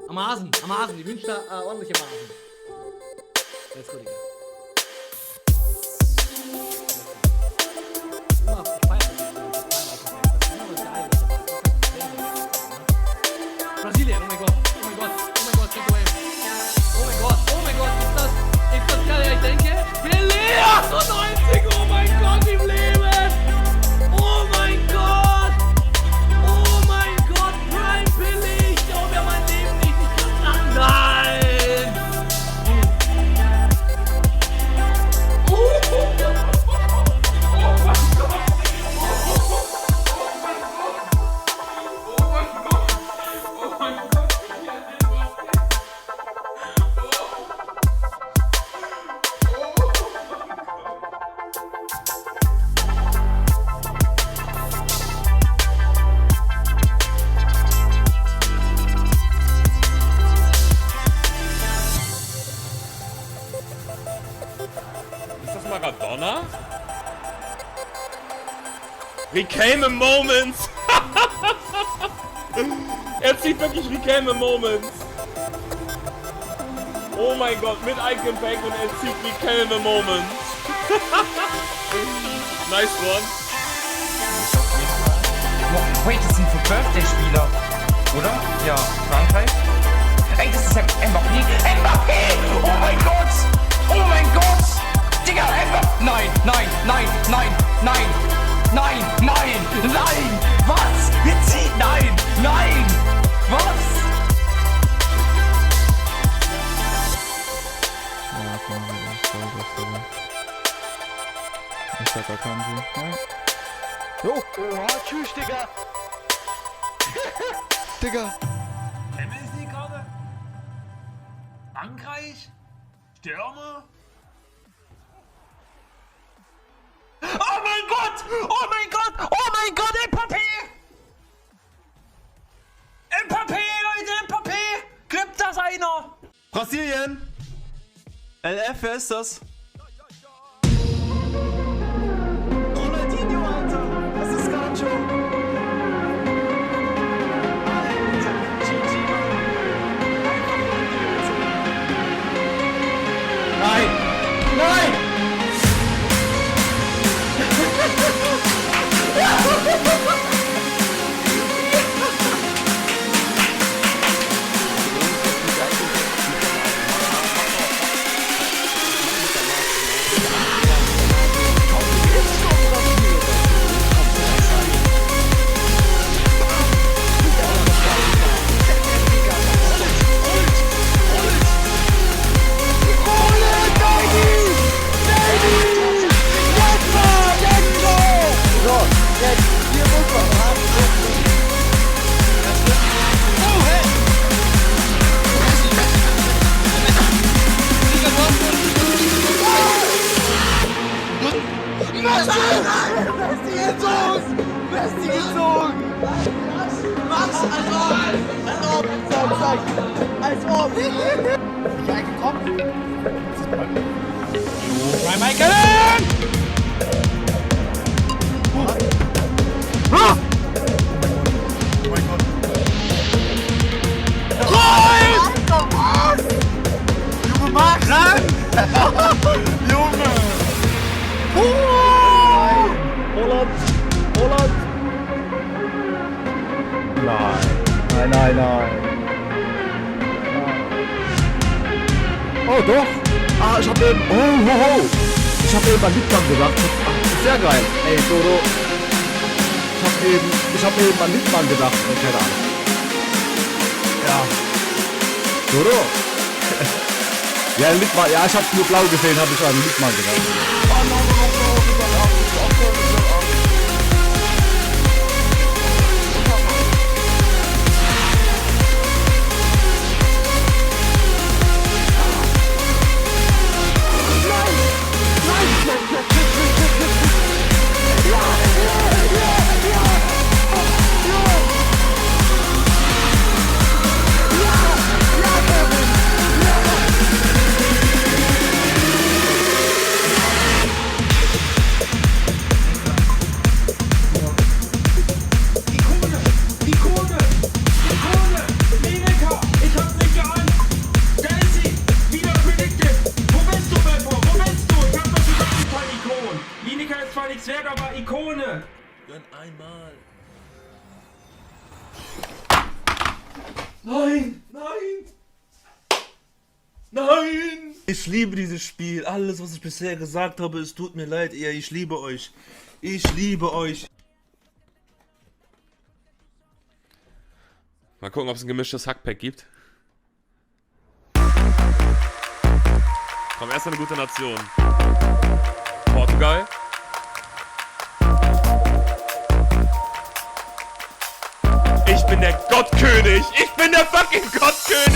Am Hasen, die wünscht da ordentliche Hasen. Let's go, Digga. Brasilien, oh mein Gott, oh mein Gott, ist das geil, ich denke. MEILLEUR 98, oh mein Gott, im Leben! Oh mein Gott, Prime Billy, ich glaube ja mein Leben nicht, ich kann sagen, nein! Ist das Maradona? Reclaim a moment! Er zieht wirklich Reclaim a moment! Oh mein Gott, mit Icon Pack und er zieht Reclaim a moment! Nice one! Wait, das sind für Birthday-Spieler, oder? Ja, Frankreich? Ey, das ist ja Mbappé! Mbappé! Oh mein Gott! Oh mein Gott! Digga, Mbappé! Nein! Was? Wir ziehen! Nein! Was? Ich sag, da kann sie. Nein. Jo! Oha, tschüss, Digga! Digga! Kennen wir sie gerade? Frankreich? Stürmer? Oh mein Gott! Mbappé! Leute, Mbappé! Klippt das einer? Brasilien! LF, wer ist das? Ronaldinho, Alter! Das ist Garcho! Alter, GG, Nein! Als ob! Ich eingekommen? Prime Icon! Ah! Oh mein Gott! Goal! Junge, mach! Ran! Junge! Holland! Nein. Oh doch! Ah, ich hab eben... Oh! Ich hab eben an Liedmann gedacht. Ach, sehr geil. Ey, Dodo. Ich hab eben an Liedmann gedacht. Keine Ahnung. Ja. Dodo. Ja, Liedmann. Ja, ich hab nur blau gesehen, hab ich an Liedmann gedacht. einmal. Nein! Nein! Nein! Ich liebe dieses Spiel. Alles, was ich bisher gesagt habe, es tut mir leid, ihr. Ich liebe euch. Ich liebe euch. Mal gucken, ob es ein gemischtes Hackpack gibt. Komm, erst eine gute Nation. Portugal. Ich bin der Gottkönig. Ich bin der fucking Gottkönig.